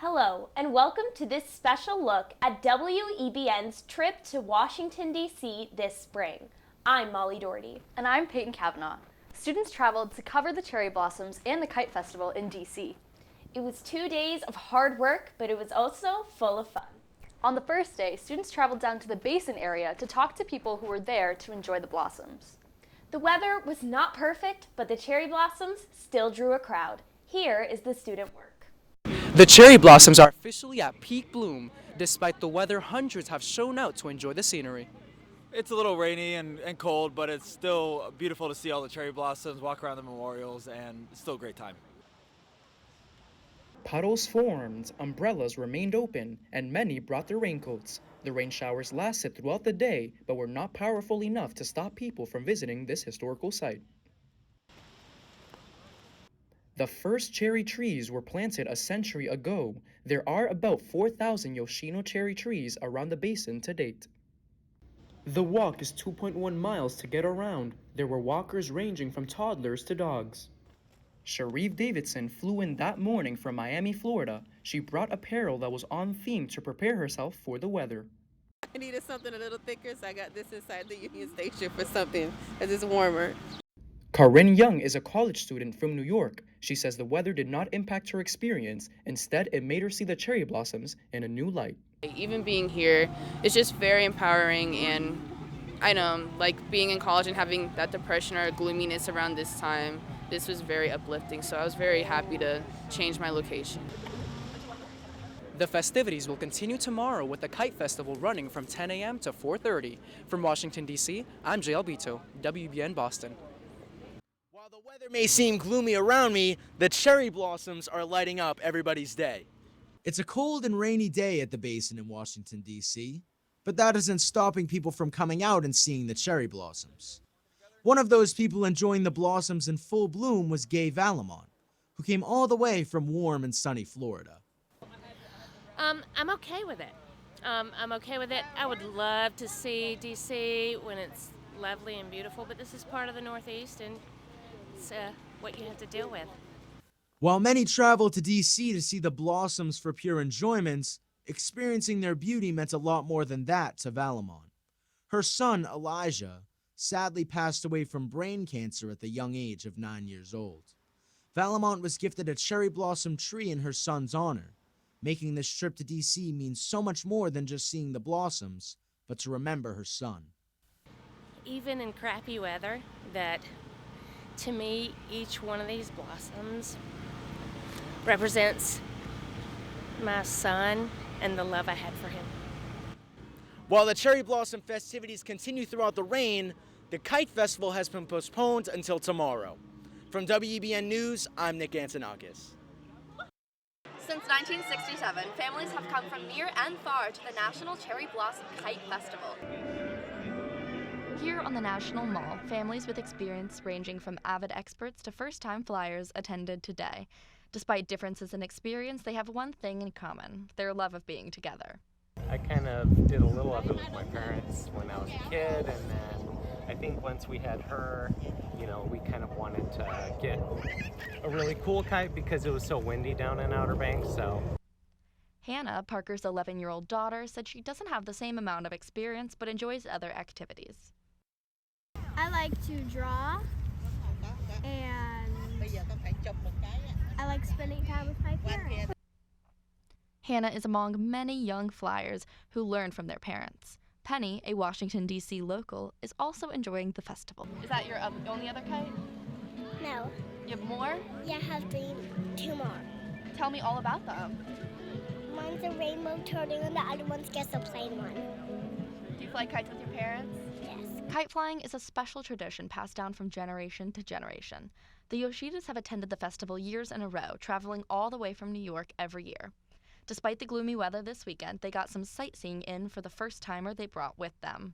Hello, and welcome to this special look at WEBN's trip to Washington, D.C. this spring. I'm Molly Doherty. And I'm Peyton Kavanaugh. Students traveled to cover the cherry blossoms and the Kite Festival in D.C. It was 2 days of hard work, but it was also full of fun. On the first day, students traveled down to the basin area to talk to people who were there to enjoy the blossoms. The weather was not perfect, but the cherry blossoms still drew a crowd. Here is the student work. The cherry blossoms are officially at peak bloom. Despite the weather, hundreds have shown out to enjoy the scenery. It's a little rainy and cold, but it's still beautiful to see all the cherry blossoms, walk around the memorials, and it's still a great time. Puddles formed, umbrellas remained open, and many brought their raincoats. The rain showers lasted throughout the day, but were not powerful enough to stop people from visiting this historical site. The first cherry trees were planted a century ago. There are about 4,000 Yoshino cherry trees around the basin to date. The walk is 2.1 miles to get around. There were walkers ranging from toddlers to dogs. Sharif Davidson flew in that morning from Miami, Florida. She brought apparel that was on theme to prepare herself for the weather. I needed something a little thicker, so I got this inside the Union Station for something, as it's warmer. Corinne Young is a college student from New York. She says the weather did not impact her experience. Instead, it made her see the cherry blossoms in a new light. Even being here is just very empowering, and I know, like being in college and having that depression or gloominess around this time, this was very uplifting, so I was very happy to change my location. The festivities will continue tomorrow with the Kite Festival running from 10 a.m. to 4:30. From Washington, D.C., I'm Jay Albito, WBN Boston. While the weather may seem gloomy around me, the cherry blossoms are lighting up everybody's day. It's a cold and rainy day at the basin in Washington, D.C., but that isn't stopping people from coming out and seeing the cherry blossoms. One of those people enjoying the blossoms in full bloom was Gay Valamont, who came all the way from warm and sunny Florida. I'm okay with it. I'm okay with it. I would love to see D.C. when it's lovely and beautiful, but this is part of the Northeast, and it's what you have to deal with. While many traveled to D.C. to see the blossoms for pure enjoyment, experiencing their beauty meant a lot more than that to Valamont. Her son, Elijah, sadly passed away from brain cancer at the young age of 9 years old. Valamont was gifted a cherry blossom tree in her son's honor, making this trip to D.C. mean so much more than just seeing the blossoms, but to remember her son. Even in crappy weather, that to me, each one of these blossoms represents my son and the love I had for him. While the cherry blossom festivities continue throughout the rain, the Kite Festival has been postponed until tomorrow. From WEBN News, I'm Nick Antonakis. Since 1967, families have come from near and far to the National Cherry Blossom Kite Festival. Here on the National Mall, families with experience ranging from avid experts to first-time flyers attended today. Despite differences in experience, they have one thing in common: their love of being together. I kind of did a little of it with my parents when I was a kid, and then I think once we had her, we kind of wanted to get a really cool kite because it was so windy down in Outer Banks, so. Hannah, Parker's 11-year-old daughter, said she doesn't have the same amount of experience but enjoys other activities. I like to draw, and I like spending time with my parents. Hannah is among many young flyers who learn from their parents. Penny, a Washington, D.C. local, is also enjoying the festival. Is that your only other kite? No. You have more? Yeah, I have two more. Tell me all about them. One's a rainbow turtle and the other one's just a plain one. Do you fly kites with your parents? Yes. Kite flying is a special tradition passed down from generation to generation. The Yoshidas have attended the festival years in a row, traveling all the way from New York every year. Despite the gloomy weather this weekend, they got some sightseeing in for the first-timer they brought with them.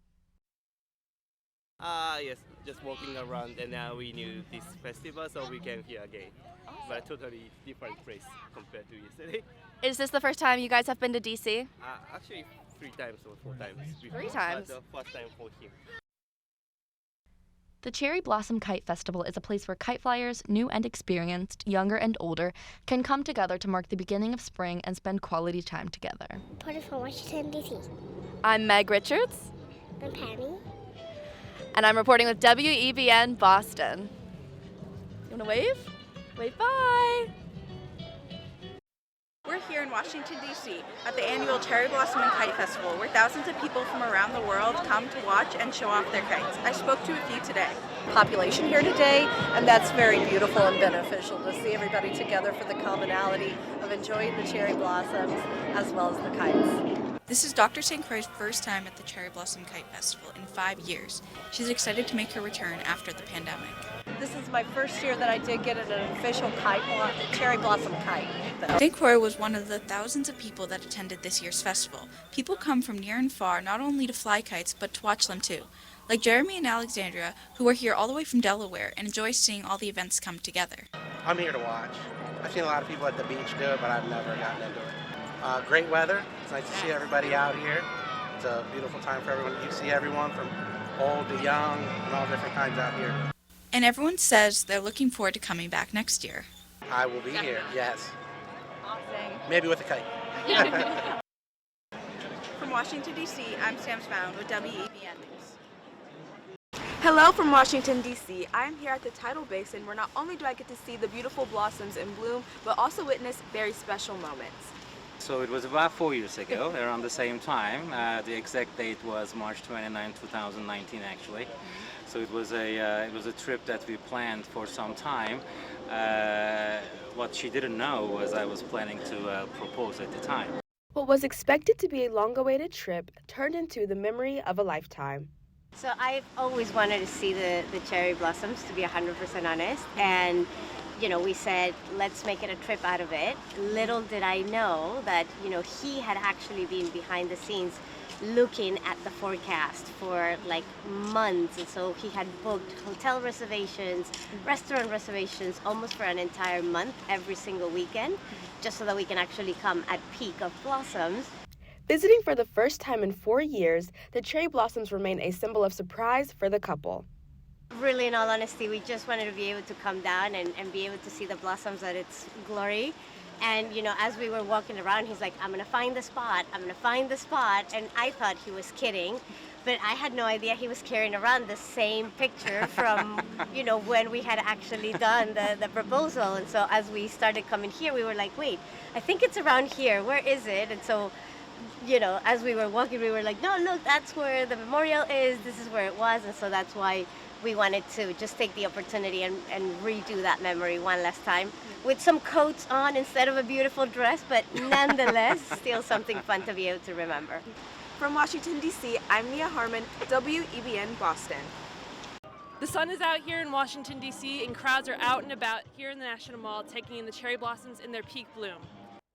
Yes, just walking around, and now we knew this festival, so we came here again. Awesome. But totally different place compared to yesterday. Is this the first time you guys have been to D.C.? Actually, 3 times or 4 times. 3 times? But the first time for him. The Cherry Blossom Kite Festival is a place where kite flyers, new and experienced, younger and older, can come together to mark the beginning of spring and spend quality time together. Reporter from Washington, D.C. I'm Meg Richards. I'm Patty. And I'm reporting with WEBN Boston. You want to wave? Wave bye! We're here in Washington, D.C. at the annual Cherry Blossom and Kite Festival, where thousands of people from around the world come to watch and show off their kites. I spoke to a few today. Population here today, and that's very beautiful and beneficial to see everybody together for the commonality of enjoying the cherry blossoms as well as the kites. This is Dr. St. Croix's first time at the Cherry Blossom Kite Festival in 5 years. She's excited to make her return after the pandemic. This is my first year that I did get an official cherry blossom kite. St. Croix was one of the thousands of people that attended this year's festival. People come from near and far not only to fly kites, but to watch them too. Like Jeremy and Alexandria, who are here all the way from Delaware and enjoy seeing all the events come together. I'm here to watch. I've seen a lot of people at the beach do it, but I've never gotten into it. Great weather. It's nice to see everybody out here. It's a beautiful time for everyone. You see everyone from old to young and all different kinds out here. And everyone says they're looking forward to coming back next year. I will be here, yes. Awesome. Maybe with a kite. From Washington, D.C., I'm Sam SPOUND with WEBN News. Hello from Washington, D.C. I am here at the Tidal Basin, where not only do I get to see the beautiful blossoms in bloom, but also witness very special moments. So it was about 4 years ago, around the same time. The exact date was March 29, 2019, actually. So it was a trip that we planned for some time. What she didn't know was I was planning to propose at the time. What was expected to be a long-awaited trip turned into the memory of a lifetime. So I've always wanted to see the cherry blossoms, to be 100% honest, and you know, we said, let's make it a trip out of it. Little did I know that, you know, he had actually been behind the scenes looking at the forecast for like months, and so he had booked hotel reservations, restaurant reservations almost for an entire month every single weekend, just so that we can actually come at peak of blossoms. Visiting for the first time in 4 years, the cherry blossoms remain a symbol of surprise for the couple. Really, in all honesty, we just wanted to be able to come down and be able to see the blossoms at its glory. And, you know, as we were walking around, he's like, I'm going to find the spot, I'm going to find the spot. And I thought he was kidding, but I had no idea he was carrying around the same picture from, you know, when we had actually done the proposal. And so as we started coming here, we were like, wait, I think it's around here. Where is it? And so, you know, as we were walking, we were like, no, look, that's where the memorial is. This is where it was. And so that's why we wanted to just take the opportunity and redo that memory one last time with some coats on instead of a beautiful dress, but nonetheless, still something fun to be able to remember. From Washington, D.C., I'm Mia Harmon, WEBN Boston. The sun is out here in Washington, D.C., and crowds are out and about here in the National Mall taking in the cherry blossoms in their peak bloom.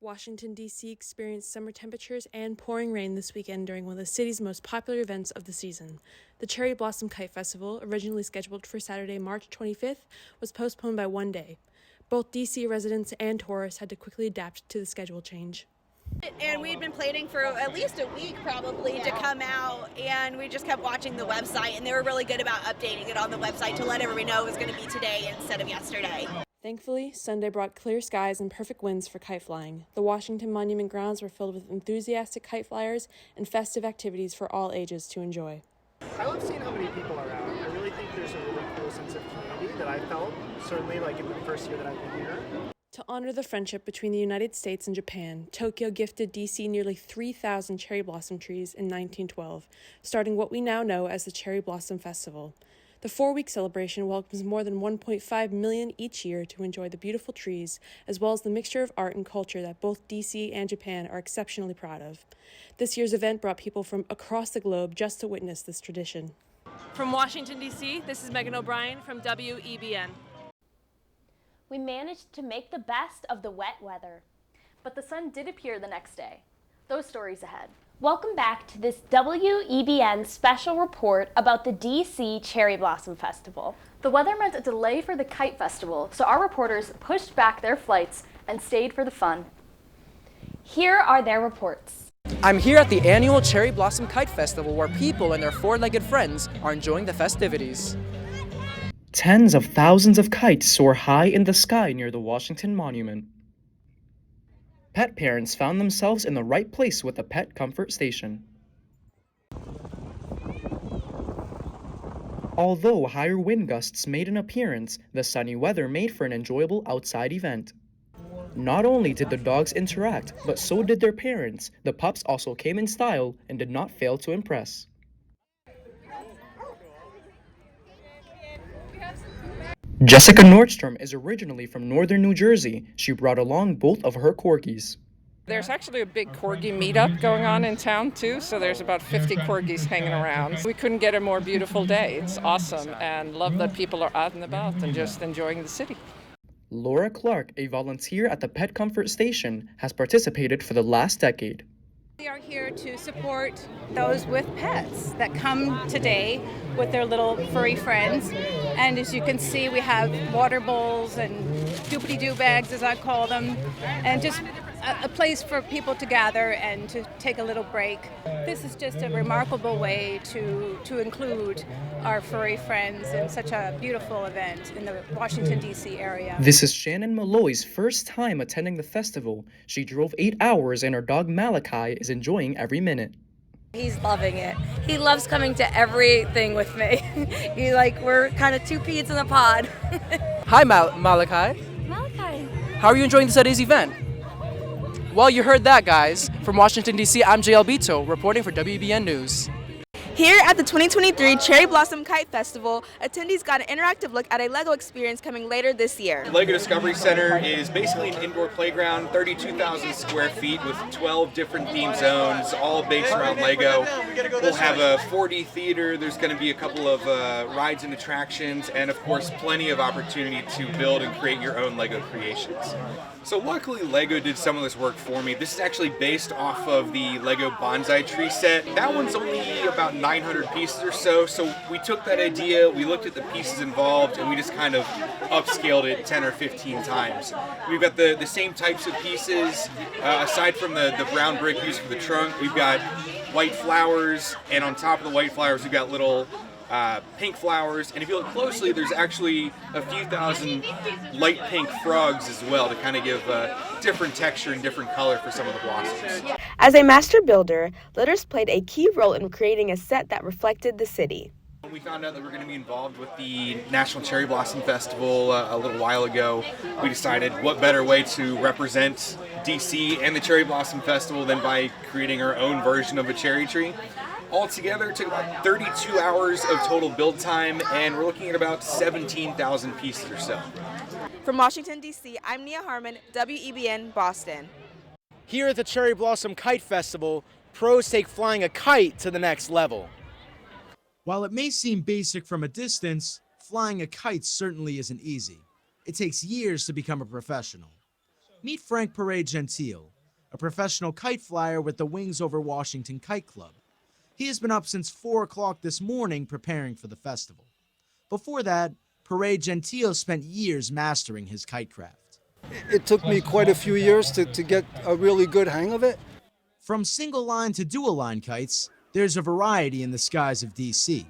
Washington, D.C. experienced summer temperatures and pouring rain this weekend during one of the city's most popular events of the season. The Cherry Blossom Kite Festival, originally scheduled for Saturday, March 25th, was postponed by 1 day. Both D.C. residents and tourists had to quickly adapt to the schedule change. And we'd been planning for at least a week probably to come out, and we just kept watching the website, and they were really good about updating it on the website to let everybody know it was going to be today instead of yesterday. Thankfully, Sunday brought clear skies and perfect winds for kite flying. The Washington Monument grounds were filled with enthusiastic kite flyers and festive activities for all ages to enjoy. I love seeing how many people are out. I really think there's a really cool sense of community that I felt, certainly like in the first year that I've been here. To honor the friendship between the United States and Japan, Tokyo gifted D.C. nearly 3,000 cherry blossom trees in 1912, starting what we now know as the Cherry Blossom Festival. The 4-week celebration welcomes more than 1.5 million each year to enjoy the beautiful trees, as well as the mixture of art and culture that both D.C. and Japan are exceptionally proud of. This year's event brought people from across the globe just to witness this tradition. From Washington, D.C., this is Megan O'Brien from WEBN. We managed to make the best of the wet weather. But the sun did appear the next day. Those stories ahead. Welcome back to this WEBN special report about the DC Cherry Blossom Festival. The weather meant a delay for the kite festival, so our reporters pushed back their flights and stayed for the fun. Here are their reports. I'm here at the annual Cherry Blossom Kite Festival, where people and their four-legged friends are enjoying the festivities. Tens of thousands of kites soar high in the sky near the Washington Monument. Pet parents found themselves in the right place with the Pet Comfort Station. Although higher wind gusts made an appearance, the sunny weather made for an enjoyable outside event. Not only did the dogs interact, but so did their parents. The pups also came in style and did not fail to impress. Jessica Nordstrom is originally from northern New Jersey. She brought along both of her corgis. There's actually a big corgi meetup going on in town too, so there's about 50 corgis hanging around. We couldn't get a more beautiful day. It's awesome, and love that people are out and about and just enjoying the city. Laura Clark, a volunteer at the Pet Comfort Station, has participated for the last decade. We are here to support those with pets that come today with their little furry friends. And as you can see, we have water bowls and doopity-doo bags, as I call them, and just a place for people to gather and to take a little break. This is just a remarkable way to include our furry friends in such a beautiful event in the Washington, D.C. area. This is Shannon Malloy's first time attending the festival. She drove 8 hours and her dog Malachi is enjoying every minute. He's loving it. He loves coming to everything with me. We're kind of two peas in a pod. Hi, Malachi. Malachi. How are you enjoying today's event? Well, you heard that, guys. From Washington, D.C., I'm JL Bito, reporting for WEBN News. Here at the 2023 Cherry Blossom Kite Festival, attendees got an interactive look at a LEGO experience coming later this year. LEGO Discovery Center is basically an indoor playground, 32,000 square feet with 12 different theme zones, all based around LEGO. We'll have a 4D theater, there's going to be a couple of rides and attractions, and of course plenty of opportunity to build and create your own LEGO creations. So luckily LEGO did some of this work for me. This is actually based off of the LEGO bonsai tree set. That one's only about 900 pieces or so we took that idea, we looked at the pieces involved, and we just kind of upscaled it 10 or 15 times. We've got the same types of pieces, aside from the brown brick used for the trunk, we've got white flowers, and on top of the white flowers we've got little pink flowers, and if you look closely there's actually a few thousand light pink frogs as well to kind of give different texture and different color for some of the blossoms. As a master builder, LITTERST played a key role in creating a set that reflected the city. When we found out that we were going to be involved with the National Cherry Blossom Festival a little while ago, we decided what better way to represent DC and the Cherry Blossom Festival than by creating our own version of a cherry tree. Altogether, it took about 32 hours of total build time, and we're looking at about 17,000 pieces or so. From Washington, D.C., I'm Nia Harmon, WEBN, Boston. Here at the Cherry Blossom Kite Festival, pros take flying a kite to the next level. While it may seem basic from a distance, flying a kite certainly isn't easy. It takes years to become a professional. Meet Frank Gentile, a professional kite flyer with the Wings Over Washington Kite Club. He has been up since 4 o'clock this morning preparing for the festival. Before that, Gentile spent years mastering his kite craft. It took me quite a few years to get a really good hang of it. From single-line to dual-line kites, there's a variety in the skies of DC.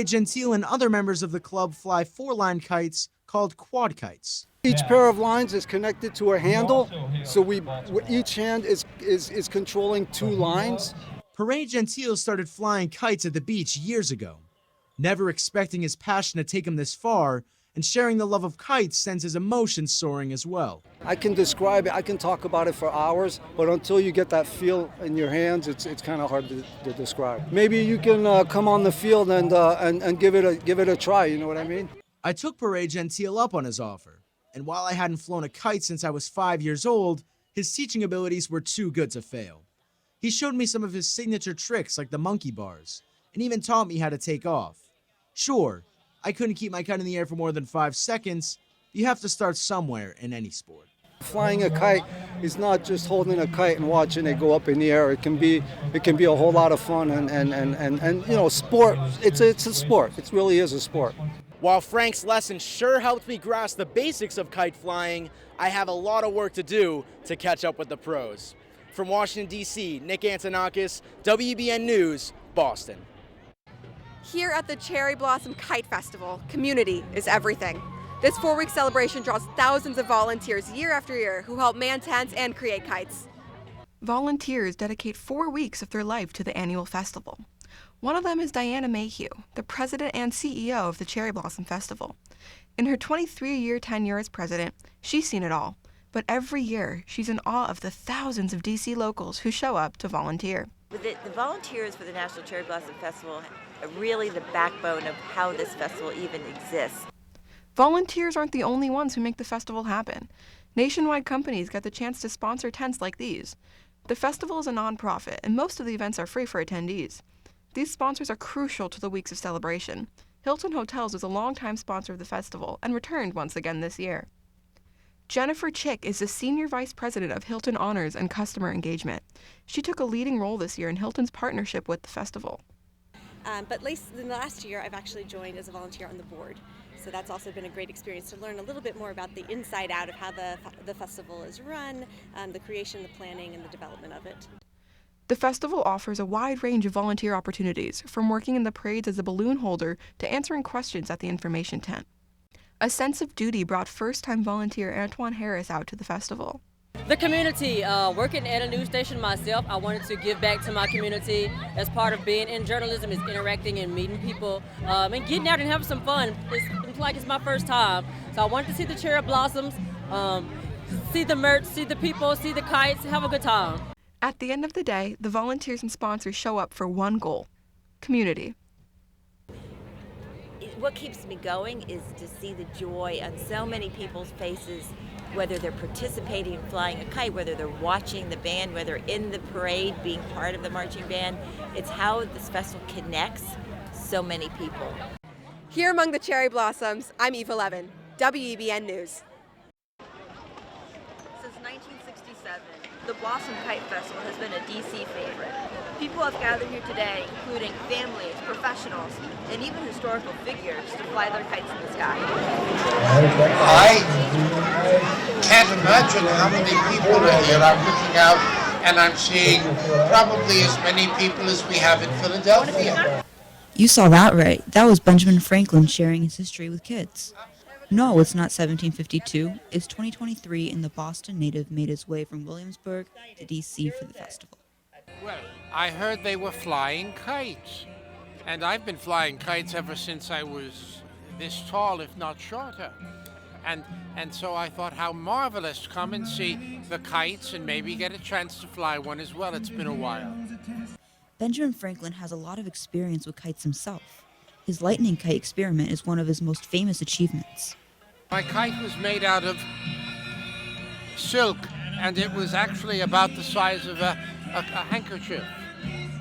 Gentile and other members of the club fly 4-line kites called quad kites. Each pair of lines is connected to a handle, so each hand is controlling 2 lines. Gentile started flying kites at the beach years ago. Never expecting his passion to take him this far, and sharing the love of kites sends his emotions soaring as well. I can describe it, I can talk about it for hours, but until you get that feel in your hands, it's kind of hard to describe. Maybe you can come on the field and give it a try, you know what I mean? I took Gentile up on his offer, and while I hadn't flown a kite since I was 5 years old, his teaching abilities were too good to fail. He showed me some of his signature tricks like the monkey bars, and even taught me how to take off. Sure, I couldn't keep my kite in the air for more than 5 seconds. You have to start somewhere in any sport. Flying a kite is not just holding a kite and watching it go up in the air. It can be a whole lot of fun and you know, sport. It's a sport. It really is a sport. While Frank's lesson sure helped me grasp the basics of kite flying, I have a lot of work to do to catch up with the pros. From Washington, D.C., Nick Antonakis, WEBN News, Boston. Here at the Cherry Blossom Kite Festival, community is everything. This 4-week celebration draws thousands of volunteers year after year who help man tents and create kites. Volunteers dedicate 4 weeks of their life to the annual festival. One of them is Diana Mayhew, the president and CEO of the Cherry Blossom Festival. In her 23-year tenure as president, she's seen it all. But every year, she's in awe of the thousands of DC locals who show up to volunteer. The volunteers for the National Cherry Blossom Festival are really the backbone of how this festival even exists. Volunteers aren't the only ones who make the festival happen. Nationwide companies get the chance to sponsor tents like these. The festival is a nonprofit, and most of the events are free for attendees. These sponsors are crucial to the weeks of celebration. Hilton Hotels was a longtime sponsor of the festival and returned once again this year. Jennifer Chick is the Senior Vice President of Hilton Honors and Customer Engagement. She took a leading role this year in Hilton's partnership with the festival. But in the last year, I've actually joined as a volunteer on the board. So that's also been a great experience to learn a little bit more about the inside out of how the festival is run, the creation, the planning, and the development of it. The festival offers a wide range of volunteer opportunities, from working in the parades as a balloon holder to answering questions at the information tent. A sense of duty brought first-time volunteer Antoine Harris out to the festival. The community, working at a news station myself, I wanted to give back to my community. As part of being in journalism is interacting and meeting people and getting out and having some fun. It's like it's my first time. So I wanted to see the cherry blossoms, see the merch, see the people, see the kites, have a good time. At the end of the day, the volunteers and sponsors show up for one goal: community. What keeps me going is to see the joy on so many people's faces, whether they're participating in flying a kite, whether they're watching the band, whether in the parade being part of the marching band. It's how this festival connects so many people. Here among the cherry blossoms, I'm Eve 11, WEBN News. Since 1967, the Blossom Kite Festival has been a DC favorite. People have gathered here today, including families, professionals, and even historical figures to fly their kites in the sky. I can't imagine how many people are here. I'm looking out and I'm seeing probably as many people as we have in Philadelphia. You saw that right. That was Benjamin Franklin sharing his history with kids. No, it's not 1752. It's 2023, and the Boston native made his way from Williamsburg to D.C. for the festival. Well, I heard they were flying kites. And I've been flying kites ever since I was this tall, if not shorter. And so I thought, how marvelous to come and see the kites and maybe get a chance to fly one as well. It's been a while. Benjamin Franklin has a lot of experience with kites himself. His lightning kite experiment is one of his most famous achievements. My kite was made out of silk, and it was actually about the size of a handkerchief,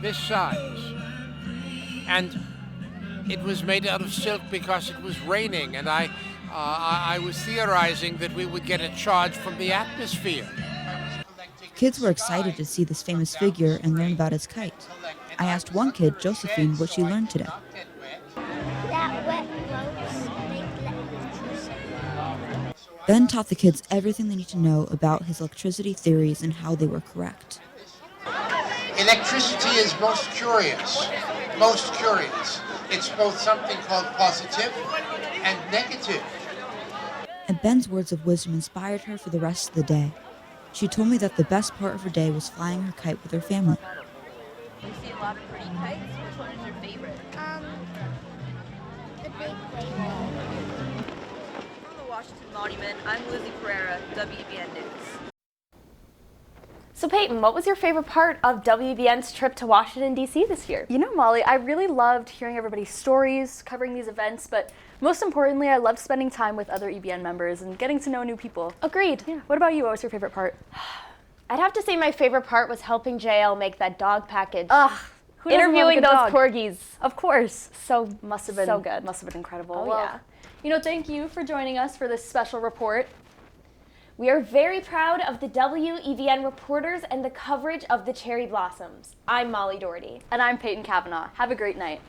this size. And it was made out of silk because it was raining, and I was theorizing that we would get a charge from the atmosphere. Kids were excited to see this famous figure and learn about his kite. I asked one kid, Josephine, what she learned today. That wet ropes make electricity. Ben taught the kids everything they need to know about his electricity theories and how they were correct. Electricity is most curious, most curious. It's both something called positive and negative. And Ben's words of wisdom inspired her for the rest of the day. She told me that the best part of her day was flying her kite with her family. You see a lot of pretty kites. Which one is your favorite? The big whale. From the Washington Monument, I'm Lizzie Pereira, WEBN News. So Peyton, what was your favorite part of WEBN's trip to Washington, D.C. this year? You know, Molly, I really loved hearing everybody's stories, covering these events, but most importantly, I loved spending time with other EBN members and getting to know new people. Agreed. Yeah. What about you? What was your favorite part? I'd have to say my favorite part was helping JL make that dog package. Ugh. Who doesn't love a Interviewing good those dog? corgis. Of course. So Must have been so good. Must have been incredible. Oh, Well, yeah. You know, thank you for joining us for this special report. We are very proud of the WEBN reporters and the coverage of the cherry blossoms. I'm Molly Doherty. And I'm Peyton Kavanaugh. Have a great night.